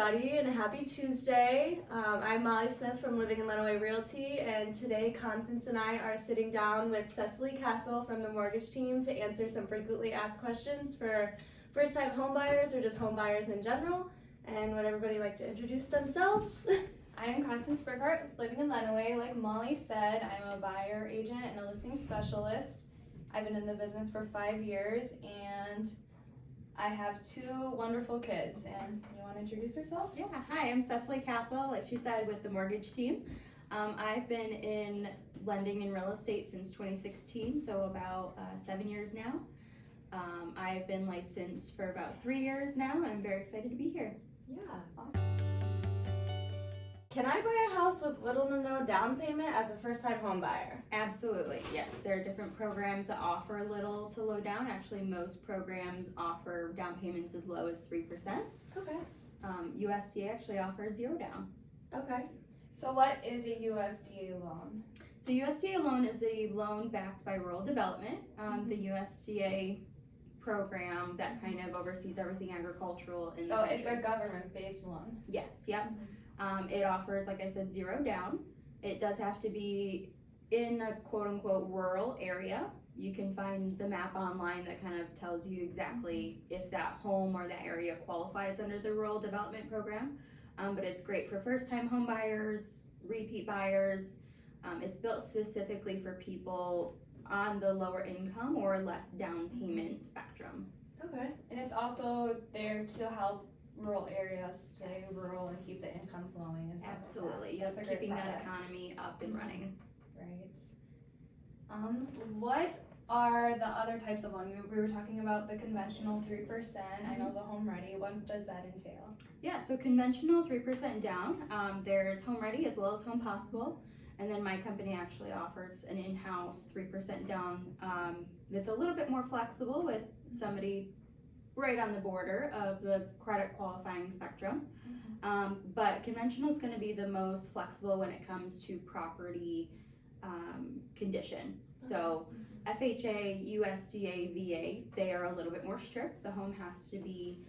everybody, and happy Tuesday. I'm Molly Smith from Living in Lenawee Realty, and today Constance and I are sitting down with Cesilie Castle from the mortgage team to answer some frequently asked questions for first-time homebuyers or just homebuyers in general. And would everybody like to introduce themselves? I am Constance Burkhart, living in Lenawee. Like Molly said, I'm a buyer agent and a listing specialist. I've been in the business for 5 years, and I have 2 wonderful kids. And you want to introduce yourself? Yeah, hi, I'm Cesilie Castle, like she said, with the mortgage team. I've been in lending and real estate since 2016, so about 7 years now. I've been licensed for about 3 years now, and I'm very excited to be here. Yeah, awesome. Can I buy a house with little to no down payment as a first-time home buyer? Absolutely, yes. There are different programs that offer little to low down. Actually, most programs offer down payments as low as 3%. Okay. USDA actually offers 0 down. Okay. So what is a USDA loan? So USDA loan is a loan backed by rural development. The USDA program that kind of oversees everything agricultural in the country. It's a government-based loan? Yes, yep. It offers, like I said, 0 down. It does have to be in a quote-unquote rural area. You can find the map online that kind of tells you exactly if that home or that area qualifies under the rural development program. But it's great for first-time home buyers, repeat buyers. It's built specifically for people on the lower income or less down payment spectrum. Okay. And it's also there to help rural areas stay rural and keep the income flowing and stuff. Absolutely, Like that. So it's a great keeping that product. economy up and running. Right. What are the other types of loan? We were talking about the conventional 3%. I know the Home Ready. What does that entail? Yeah, so conventional 3% down. There's Home Ready as well as Home Possible. And then my company actually offers an in-house 3% down that's a little bit more flexible with somebody right on the border of the credit qualifying spectrum. But conventional is going to be the most flexible when it comes to property condition. So FHA, USDA, VA, they are a little bit more strict. The home has to be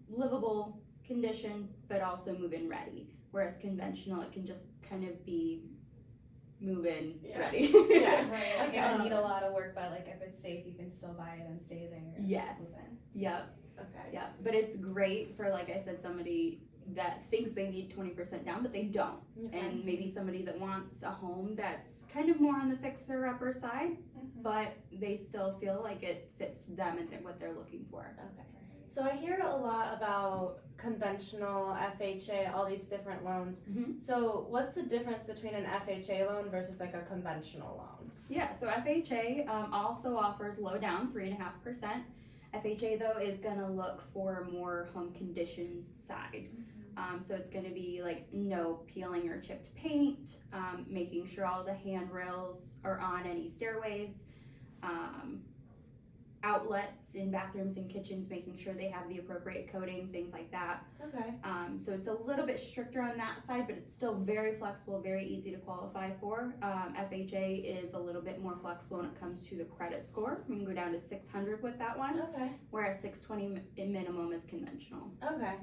livable condition, but also move-in ready. Whereas conventional, it can just kind of be move-in ready. Yeah, right. Like it can need a lot of work, but like if it's safe, you can still buy it and stay there. Yes. Yep. Okay. Yeah, but it's great for, like I said, somebody that thinks they need 20% down, but they don't. Okay. And maybe somebody that wants a home that's kind of more on the fixer-upper side, but they still feel like it fits them and what they're looking for. Okay. So I hear a lot about conventional, FHA, all these different loans. So what's the difference between an FHA loan versus like a conventional loan? Yeah, so FHA also offers low down, 3.5%. FHA though is gonna look for more home condition side. So it's gonna be like no peeling or chipped paint, making sure all the handrails are on any stairways, outlets in bathrooms and kitchens, making sure they have the appropriate coating, things like that. Okay. So it's a little bit stricter on that side, but it's still very flexible, very easy to qualify for. FHA is a little bit more flexible when it comes to the credit score. We can go down to 600 with that one, Okay. whereas 620 minimum is conventional. Okay.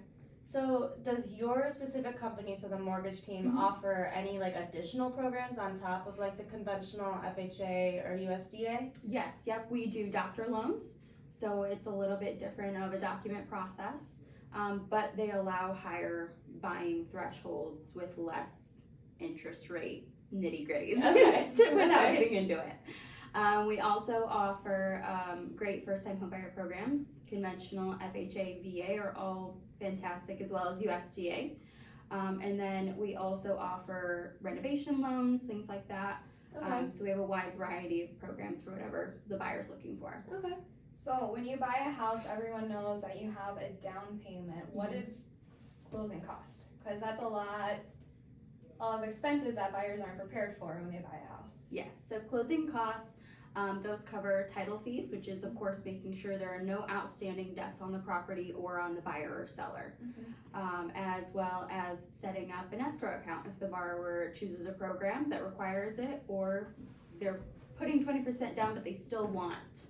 So does your specific company, so the mortgage team, offer any like additional programs on top of like the conventional FHA or USDA? Yes, yep, we do doctor loans. So it's a little bit different of a document process, but they allow higher buying thresholds with less interest rate nitty gritties without getting into it. We also offer great first-time homebuyer programs. Conventional, FHA, VA are all fantastic, as well as USDA. And then we also offer renovation loans, things like that. Okay. So we have a wide variety of programs for whatever the buyer's looking for. Okay. So when you buy a house, everyone knows that you have a down payment. What is closing cost? Because that's a lot of expenses that buyers aren't prepared for when they buy a house. Yes, so closing costs, those cover title fees, which is of course making sure there are no outstanding debts on the property or on the buyer or seller, as well as setting up an escrow account if the borrower chooses a program that requires it, or they're putting 20% down but they still want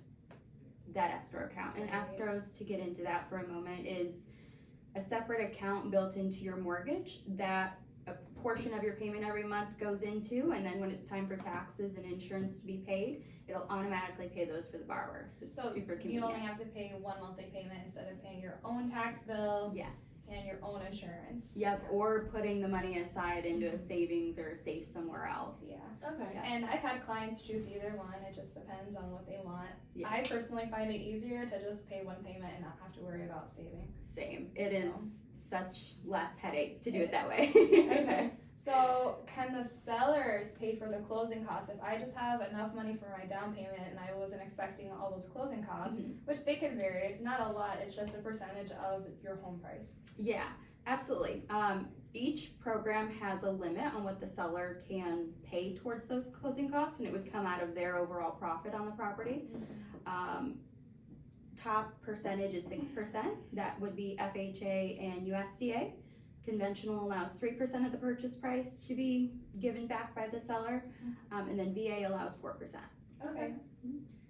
that escrow account. And escrows, to get into that for a moment, is a separate account built into your mortgage that a portion of your payment every month goes into, and then when it's time for taxes and insurance to be paid, it'll automatically pay those for the borrower. So it's super you convenient. only have to pay one monthly payment instead of paying your own tax bill Yes. and your own insurance. Yep, or putting the money aside into a savings or safe somewhere else. Yeah. Okay. And I've had clients choose either one. It just depends on what they want. Yes. I personally find it easier to just pay one payment and not have to worry about saving. Same. It is such less headache to do It it that is. way. Okay. So can the sellers pay for the closing costs? If I just have enough money for my down payment and I wasn't expecting all those closing costs, which they could vary, it's not a lot, it's just a percentage of your home price. Yeah, absolutely. Each program has a limit on what the seller can pay towards those closing costs, and it would come out of their overall profit on the property. Top percentage is 6%. That would be FHA and USDA. Conventional allows 3% of the purchase price to be given back by the seller, and then VA allows 4%. Okay.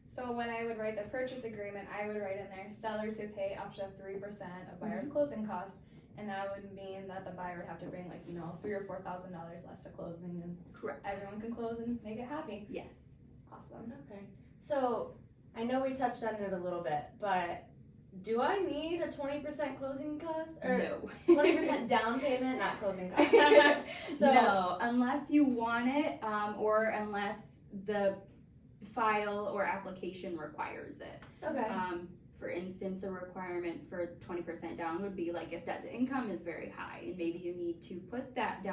So when I would write the purchase agreement, I would write in there seller to pay up to 3% of buyer's closing costs, and that would mean that the buyer would have to bring like $3,000 or $4,000 less to closing, and Correct. everyone can close and make it happy. Yes. Awesome. Okay. So I know we touched on it a little bit, but do I need a 20% closing cost or No. 20% down payment, not closing cost? So No, unless you want it, or unless the file or application requires it. okay. For instance, a requirement for 20% down would be like if debt to income is very high, and maybe you need to put that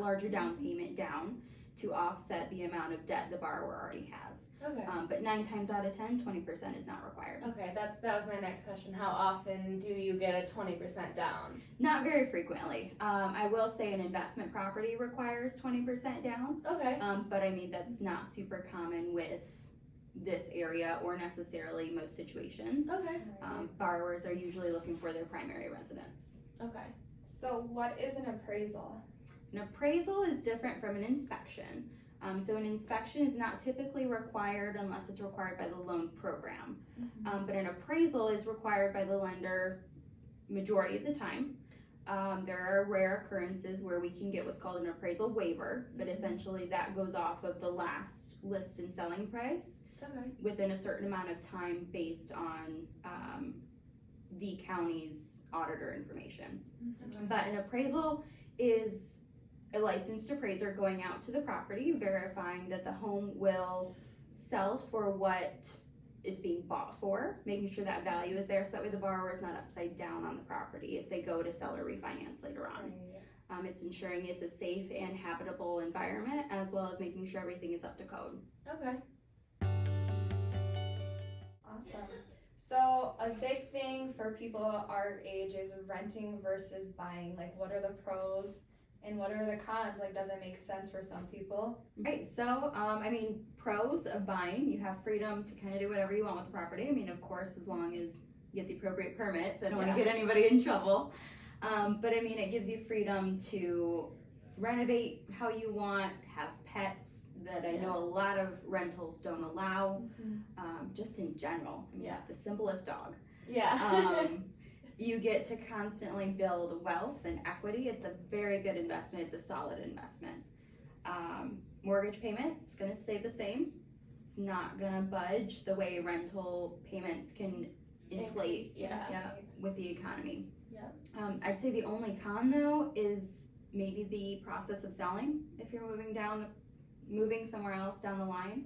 larger down payment down to offset the amount of debt the borrower already has. Okay. But 9 times out of 10, 20% is not required. Okay, that was my next question. How often do you get a 20% down? Not very frequently. I will say an investment property requires 20% down, Okay. but I mean that's not super common with this area or necessarily most situations. Okay. Borrowers are usually looking for their primary residence. Okay. So what is an appraisal? An appraisal is different from an inspection. So an inspection is not typically required unless it's required by the loan program. But an appraisal is required by the lender majority of the time. There are rare occurrences where we can get what's called an appraisal waiver, but essentially that goes off of the last list and selling price Okay. within a certain amount of time based on the county's auditor information. But an appraisal is a licensed appraiser going out to the property, verifying that the home will sell for what it's being bought for, making sure that value is there so that way the borrower is not upside down on the property if they go to sell or refinance later on. It's ensuring it's a safe and habitable environment, as well as making sure everything is up to code. Okay. Awesome. So a big thing for people our age is renting versus buying. Like, what are the pros and what are the cons? Like, does it make sense for some people? Right, so, pros of buying, you have freedom to kind of do whatever you want with the property. I mean, of course, as long as you get the appropriate permits. I don't want to get anybody in trouble. But I mean, it gives you freedom to renovate how you want, have pets that I know a lot of rentals don't allow, just in general. I mean, the simplest dog. Yeah. You get to constantly build wealth and equity. It's a very good investment. It's a solid investment. Mortgage payment, it's going to stay the same. It's not going to budge the way rental payments can inflate with the economy. I'd say the only con though is maybe the process of selling if you're moving somewhere else down the line.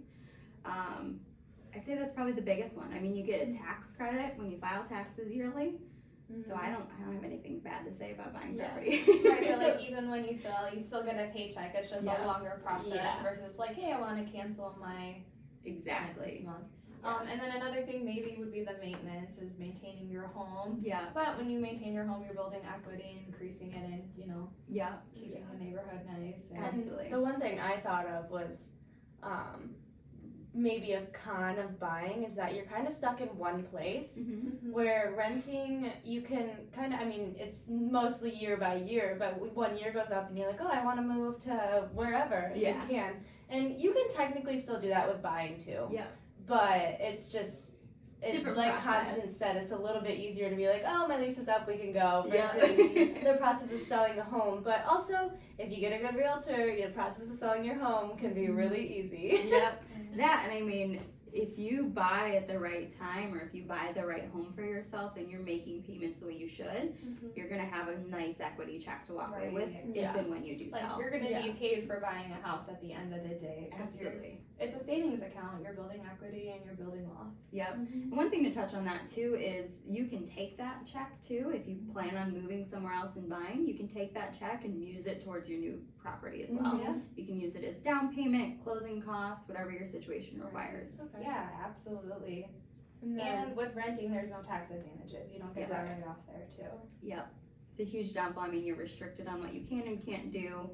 I'd say that's probably the biggest one. I mean, you get a tax credit when you file taxes yearly. So I don't have anything bad to say about buying property. Right, but like even when you sell, you still get a paycheck. It's just a longer process versus like, hey, I want to cancel my exactly. this month. And then another thing maybe would be the maintenance is maintaining your home. Yeah. But when you maintain your home, you're building equity, increasing it, and keeping the neighborhood nice. And absolutely. the one thing I thought of was maybe a con of buying is that you're kind of stuck in one place. Where renting, you can kind of, I mean, it's mostly year by year, but 1 year goes up and you're like, oh, I want to move to wherever. And you can. And you can technically still do that with buying too. Yeah. But it's just, Different like process. Constance said, it's a little bit easier to be like, oh, my lease is up, we can go, Yeah. versus the process of selling a home. But also, if you get a good realtor, the process of selling your home can be really easy. Yep. That, and I mean, if you buy at the right time, or if you buy the right home for yourself and you're making payments the way you should, you're gonna have a nice equity check to walk away with Yeah. if and when you do Like sell. you're gonna Yeah. be paid for buying a house at the end of the day. 'Cause Absolutely. It's a savings account. You're building equity and you're building wealth. Yep. And one thing to touch on that too is you can take that check too if you plan on moving somewhere else and buying. You can take that check and use it towards your new property as well. Yeah. You can use it as down payment, closing costs, whatever your situation requires. Okay. Yeah, absolutely. And then, And with renting, there's no tax advantages. You don't get that right off there too. Yep. It's a huge downfall. I mean, you're restricted on what you can and can't do.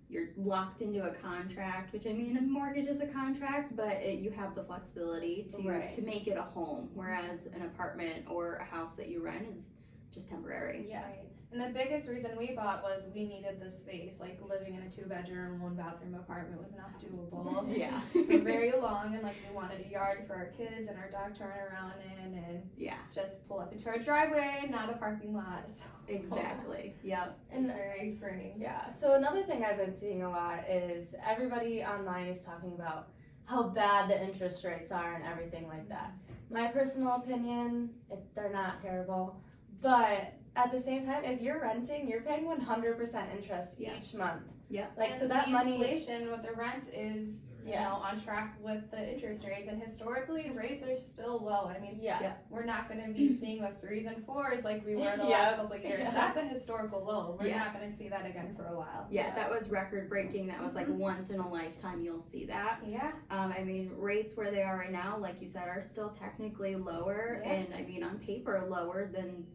You're locked into a contract, which I mean, a mortgage is a contract, but you have the flexibility to make it a home, whereas an apartment or a house that you rent is just temporary. yeah. Right. And the biggest reason we bought was we needed the space. Like living in a 2-bedroom, 1-bathroom apartment was not doable Yeah. for very long. And like we wanted a yard for our kids and our dog to run around in and Yeah, just pull up into our driveway, not a parking lot. So exactly. Yep. it's very freeing. Yeah, so another thing I've been seeing a lot is everybody online is talking about how bad the interest rates are and everything like that. My personal opinion, they're not terrible, but at the same time, if you're renting, you're paying 100% interest Yeah. each month. Yep. Like, And so that the money, inflation with the rent is you Yeah. know on track with the interest rates, and historically rates are still low. I mean, yeah, we're not going to be seeing the 3s and 4s like we were the Yeah. last couple of years. Yeah. That's a historical low. We're Yes. not going to see that again for a while. Yeah, that was record breaking. That was like once in a lifetime you'll see that. Yeah. I mean, rates where they are right now, like you said, are still technically lower, Yeah. and I mean, on paper, lower than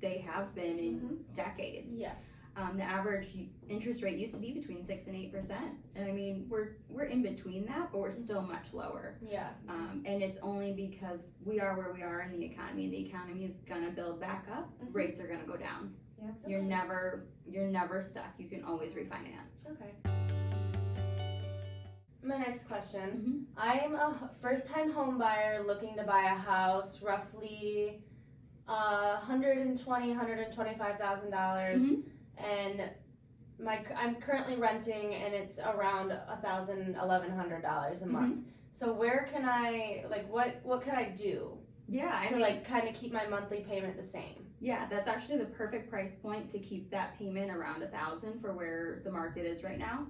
they have been in decades. yeah, The average interest rate used to be between 6 and 8%, and I mean, we're in between that, but we're still much lower. yeah, And it's only because we are where we are in the economy. The economy is gonna build back up. Rates are gonna go down. Yeah. You're never stuck. You can always refinance. okay. My next question. I am a first-time home buyer looking to buy a house, roughly $125,000, and I'm currently renting, and it's around $1,100 a month. So where can I what can I do Yeah, to kind of keep my monthly payment the same? Yeah, that's actually the perfect price point to keep that payment around $1,000 for where the market is right now.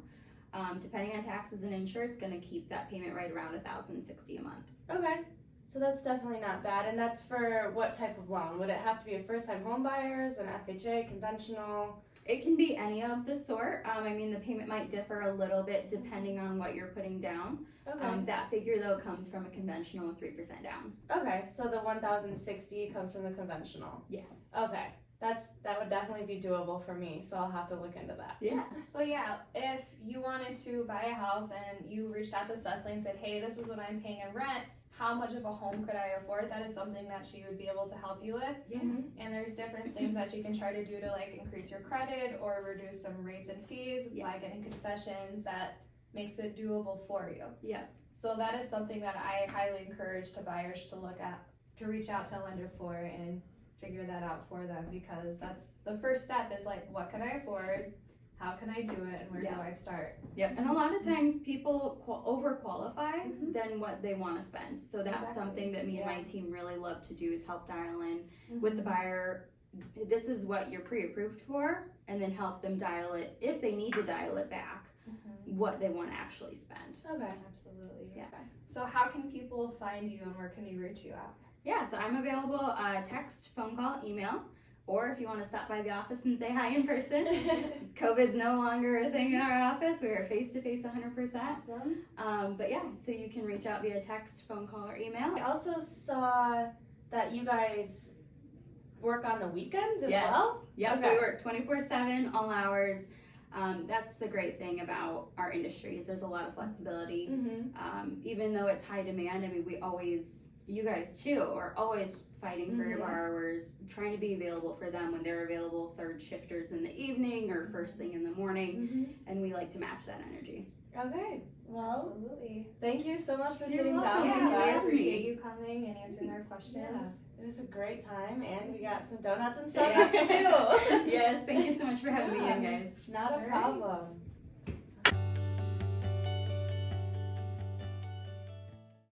Depending on taxes and insurance, it's going to keep that payment right around $1,060 a month. Okay. So that's definitely not bad. And that's for what type of loan? Would it have to be a first-time home buyers, an FHA, conventional? It can be any of the sort. I mean, the payment might differ a little bit depending on what you're putting down. Okay. That figure though comes from a conventional with 3% down. Okay. So the 1,060 comes from the conventional. Yes. Okay. That would definitely be doable for me. So I'll have to look into that. Yeah. So yeah, if you wanted to buy a house and you reached out to Cesilie and said, hey, this is what I'm paying in rent, how much of a home could I afford? That is something that she would be able to help you with. Yeah. And there's different things that you can try to do to like increase your credit or reduce some rates and fees by Yes. getting concessions that makes it doable for you. Yeah. So that is something that I highly encourage to buyers to look at, to reach out to a lender for and figure that out for them, because that's the first step is like, what can I afford? How can I do it? And where do I start? Yep. And a lot of times people overqualify than what they want to spend. So that's Exactly. something that me and my team really love to do is help dial in with the buyer. This is what you're pre-approved for, and then help them dial it, if they need to dial it back, what they want to actually spend. Okay. Absolutely. Yeah. So how can people find you and where can they reach you at? Yeah, so I'm available text, phone call, email, or if you want to stop by the office and say hi in person. COVID's no longer a thing in our office. We are face-to-face 100%. Awesome. But yeah, so you can reach out via text, phone call, or email. I also saw that you guys work on the weekends as well. Yep, Okay. we work 24/7, all hours. That's the great thing about our industry is there's a lot of flexibility. Even though it's high demand, I mean, you guys too, are always fighting for your borrowers, trying to be available for them when they're available, third shifters in the evening or first thing in the morning, and we like to match that energy. Okay. Well, Absolutely. thank you so much for You're sitting welcome. down Thank with you for us. having me. Appreciate you coming and answering our questions. It was a great time, and we got some donuts and Starbucks too. Yes, thank you so much for having me in, guys. Not a All right. problem.